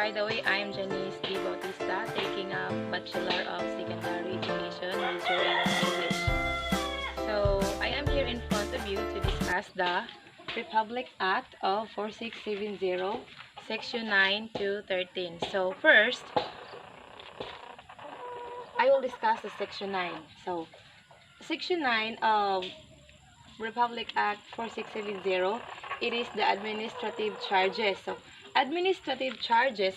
By the way, I'm Janice D. Bautista, taking a Bachelor of Secondary Education, major in English. So, I am here in front of you to discuss the Republic Act of 4670, Section 9 to 13. So, first, I will discuss the Section 9. So, Section 9 of Republic Act 4670, it is the administrative charges. So, administrative charges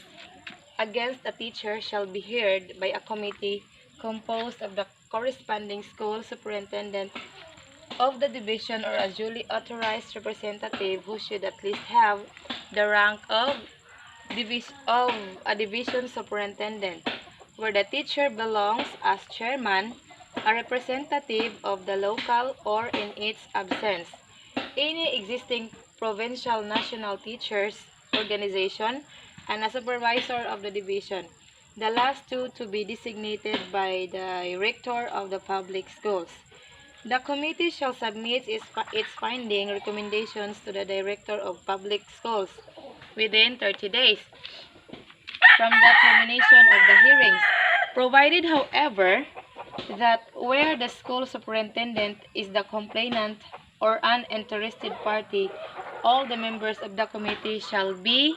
against a teacher shall be heard by a committee composed of the corresponding school superintendent of the division or a duly authorized representative who should at least have the rank of a division superintendent, where the teacher belongs as chairman, a representative of the local or in its absence, any existing provincial national teachers organization, and a supervisor of the division. The last two to be designated by the director of the public schools. The committee shall submit its finding recommendations to the director of public schools within 30 days from the termination of the hearings, provided, however, that where the school superintendent is the complainant or an interested party, all the members of the committee shall be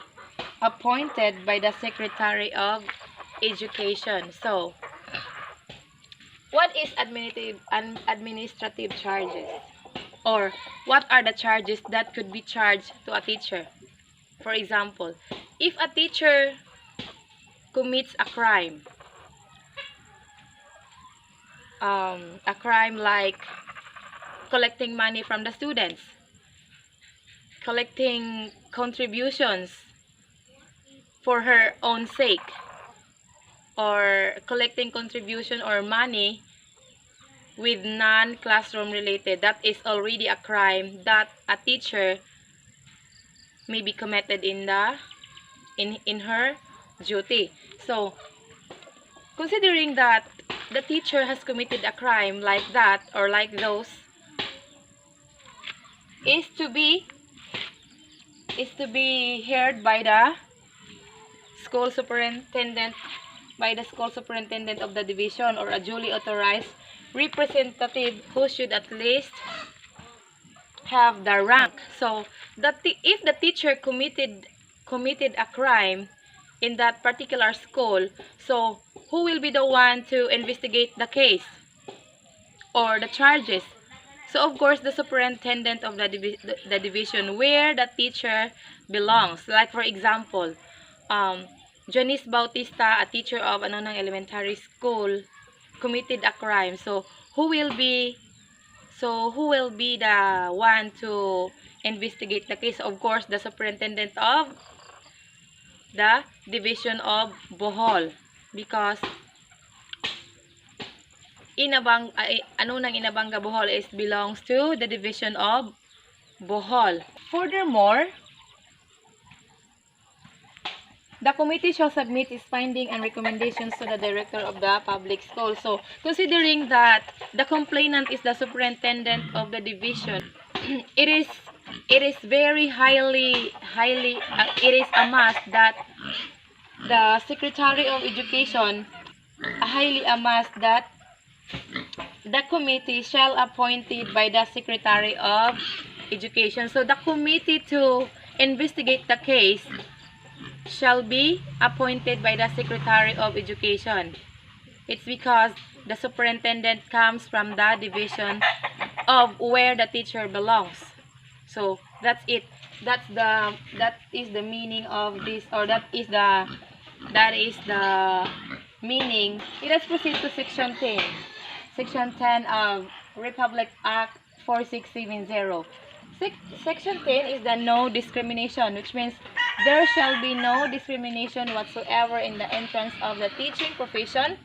appointed by the Secretary of Education. So, what is administrative charges? Or what are the charges that could be charged to a teacher? For example, if a teacher commits a crime like collecting money from the students, collecting contributions for her own sake, or collecting contribution or money with non-classroom related, that is already a crime that a teacher may be committed in her duty. So, considering that the teacher has committed a crime like that or like those, is to be heard by the school superintendent of the division or a duly authorized representative who should at least have the rank. So that if the teacher committed a crime in that particular school, so who will be the one to investigate the case or the charges? So of course, the superintendent of the division where the teacher belongs. Like for example, Janice Bautista, a teacher of Anonang Elementary School, committed a crime. So who will be the one to investigate the case? Of course, the superintendent of the division of Bohol, because Anunang Inabanga Bohol belongs to the division of Bohol. Furthermore, the committee shall submit its finding and recommendations to the director of the public school. So, considering that the complainant is the superintendent of the division, it is very highly it is a must that the Secretary of Education the committee shall appointed by the Secretary of Education. So the committee to investigate the case shall be appointed by the Secretary of Education. It's because the superintendent comes from the division of where the teacher belongs. So that's it. That is the meaning of this, or that is the meaning. Let us proceed to Section 10. Section 10 of Republic Act 4670. Section 10 is the no discrimination, which means there shall be no discrimination whatsoever in the entrance of the teaching profession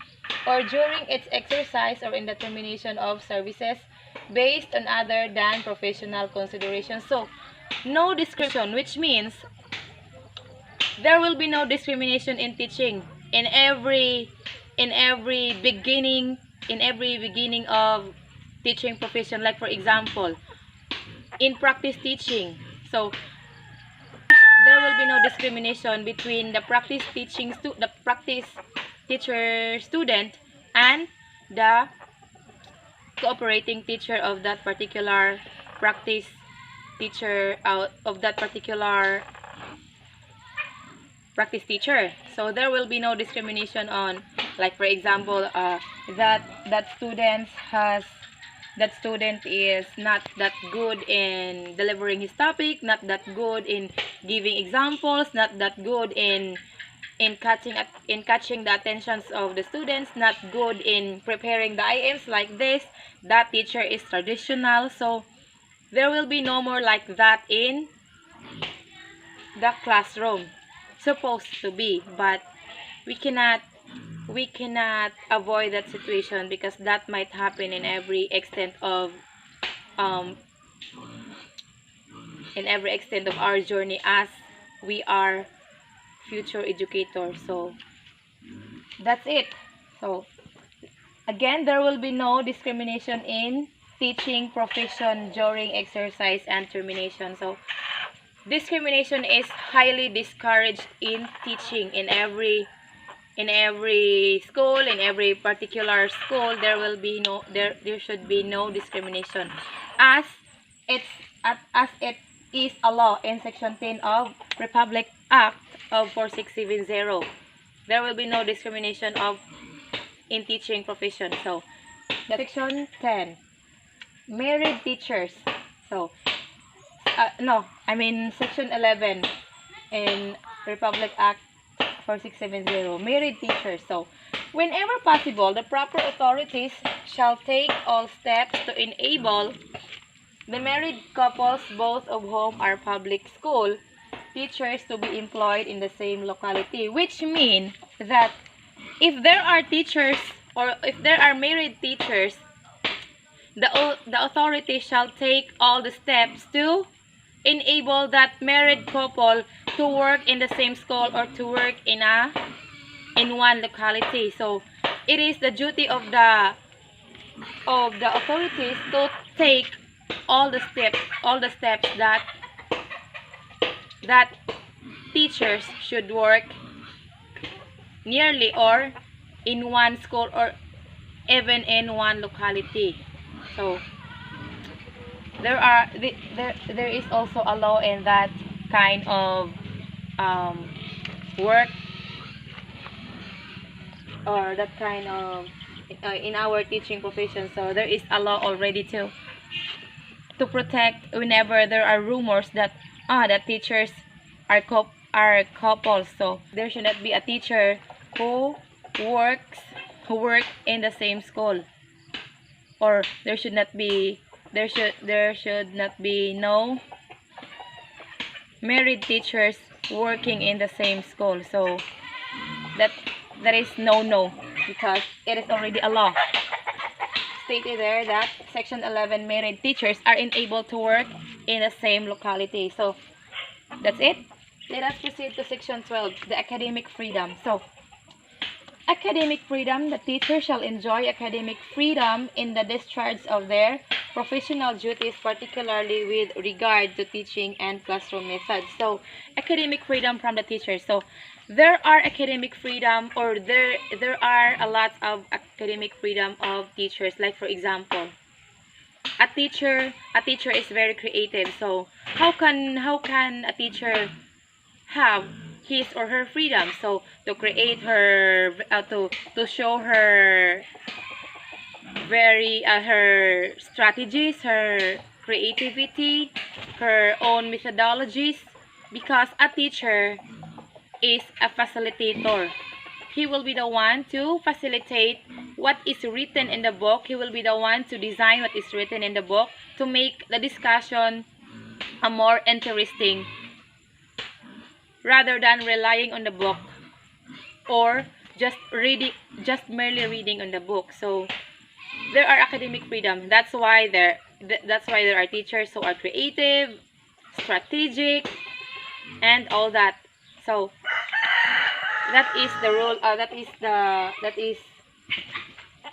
or during its exercise or in the termination of services based on other than professional considerations. So, no discrimination, which means there will be no discrimination in teaching in every beginning of teaching profession. Like for example, in practice teaching. So there will be no discrimination between the practice teacher student and the cooperating teacher of that particular practice teacher of that particular practice teacher. So there will be no discrimination on, like for example, that student is not that good in delivering his topic, not that good in giving examples, not that good in catching the attentions of the students, not good in preparing the IMs like this. That teacher is traditional. So there will be no more like that in the classroom. Supposed to be, but we cannot avoid that situation, because that might happen in every extent of our journey as we are future educators. So that's it. So again, there will be no discrimination in teaching profession during exercise and termination. So discrimination is highly discouraged in teaching. In every school, in every particular school, there should be no discrimination, as it is a law in section 10 of Republic Act of 4670. There will be no discrimination in teaching profession. So section 10, married teachers. So section 11 in Republic Act 4670, married teachers. So whenever possible, the proper authorities shall take all steps to enable the married couples, both of whom are public school teachers, to be employed in the same locality. Which means that if there are teachers, or if there are married teachers, the authority shall take all the steps to enable that married couple to work in the same school or to work in one locality. So it is the duty of the authorities to take all the steps that teachers should work nearly or in one school or even in one locality. So there is also a law in that kind of work, or that kind of in our teaching profession. So there is a law already to protect whenever there are rumors that teachers are couples. So there should not be a teacher who work in the same school, or there should not be no married teachers working in the same school. So that is no, because it is already a law stated there that section 11, married teachers are enabled to work in the same locality. So that's it. Let us proceed to section 12, the academic freedom. So academic freedom, the teacher shall enjoy academic freedom in the discharge of their professional duties, particularly with regard to teaching and classroom methods. So academic freedom from the teacher. So there are academic freedom, or there are a lot of academic freedom of teachers. Like for example, a teacher is very creative. So how can a teacher have his or her freedom? So to create her to show her her strategies, her creativity, her own methodologies, because a teacher is a facilitator. He will be the one to facilitate what is written in the book. He will be the one to design what is written in the book to make the discussion a more interesting, rather than relying on the book or just merely reading on the book. So there are academic freedom. That's why there are teachers who are creative, strategic, and all that. So that is the rule. That is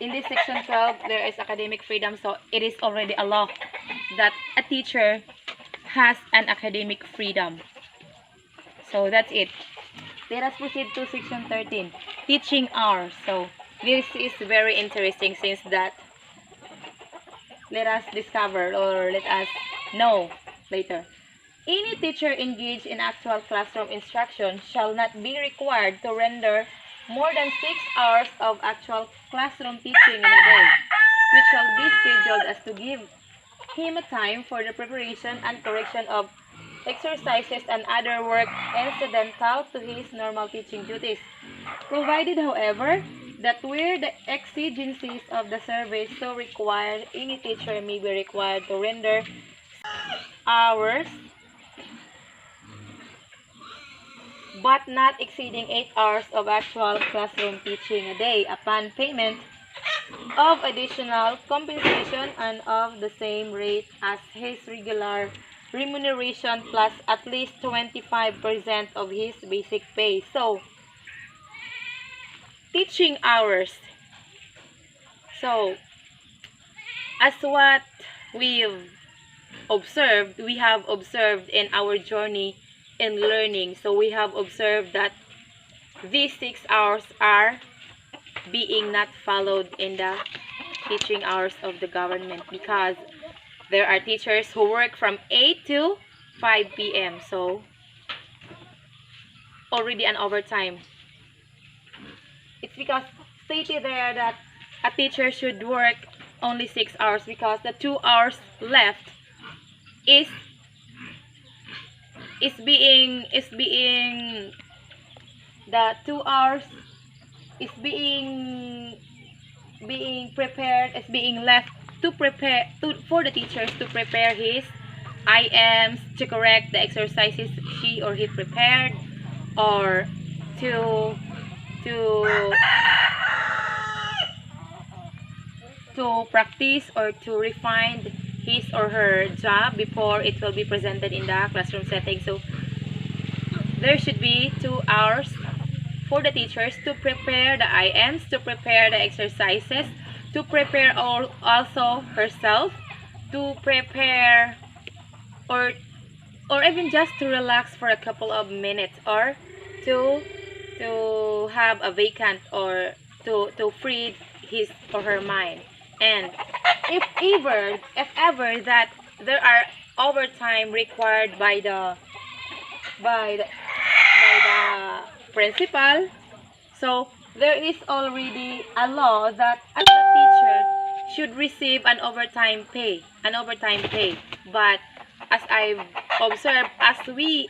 in this section 12. There is academic freedom. So it is already a law that a teacher has an academic freedom. So that's it. Let us proceed to section 13, teaching hours. So this is very interesting since that let us discover or let us know later. Any teacher engaged in actual classroom instruction shall not be required to render more than 6 hours of actual classroom teaching in a day, which shall be scheduled as to give him a time for the preparation and correction of exercises and other work incidental to his normal teaching duties. Provided, however, that where the exigencies of the service so require, any teacher may be required to render hours but not exceeding 8 hours of actual classroom teaching a day upon payment of additional compensation and of the same rate as his regular remuneration plus at least 25% of his basic pay. So, teaching hours. So, as what we have observed in our journey in learning. So, we have observed that these 6 hours are being not followed in the teaching hours of the government because there are teachers who work from 8 to 5 p.m. So, already an overtime. It's because stated there that a teacher should work only 6 hours because the 2 hours left is being the 2 hours is being prepared, is being left to prepare for the teachers to prepare his IMs, to correct the exercises she or he prepared, or to practice or to refine his or her job before it will be presented in the classroom setting. So there should be 2 hours for the teachers to prepare the IMs, to prepare the exercises, to prepare also herself, to prepare or even just to relax for a couple of minutes, or to have a vacant or to free his or her mind. And if ever that there are overtime required by the principal, so there is already a law that the teacher should receive an overtime pay. But as I've observed, as we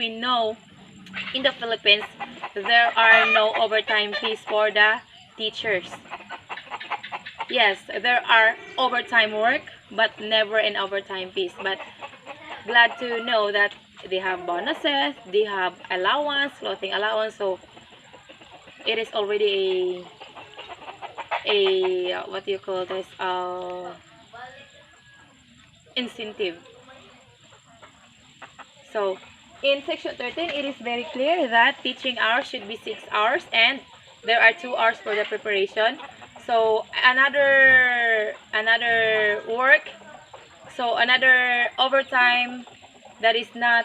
know, in the Philippines, there are no overtime fees for the teachers. Yes, there are overtime work, but never an overtime fees. But glad to know that they have bonuses, they have allowance, clothing allowance. So it is already a what do you call this? Incentive. So in section 13, it is very clear that teaching hours should be 6 hours and there are 2 hours for the preparation. So another work, so another overtime that is not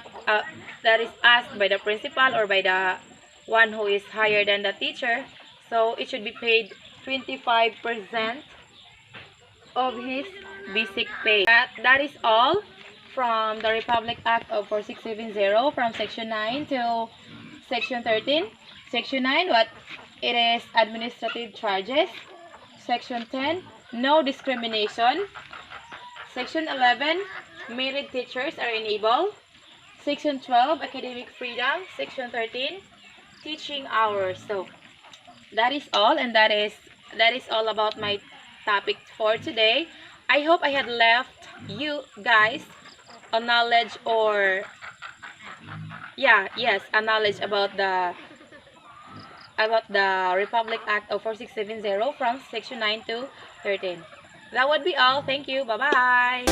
that is asked by the principal or by the one who is higher than the teacher, so it should be paid 25% of his basic pay. That is all from the Republic Act of 4670 from section 9 to section 13. Section 9, what it is, administrative charges. Section 10, no discrimination. Section 11, merit teachers are enabled. Section 12, academic freedom. Section 13, teaching hours. So that is all, and that is all about my topic for today. I hope I had left you guys a knowledge, or a knowledge about the Republic Act of 4670 from section 9 to 13. That would be all. Thank you. Bye-bye.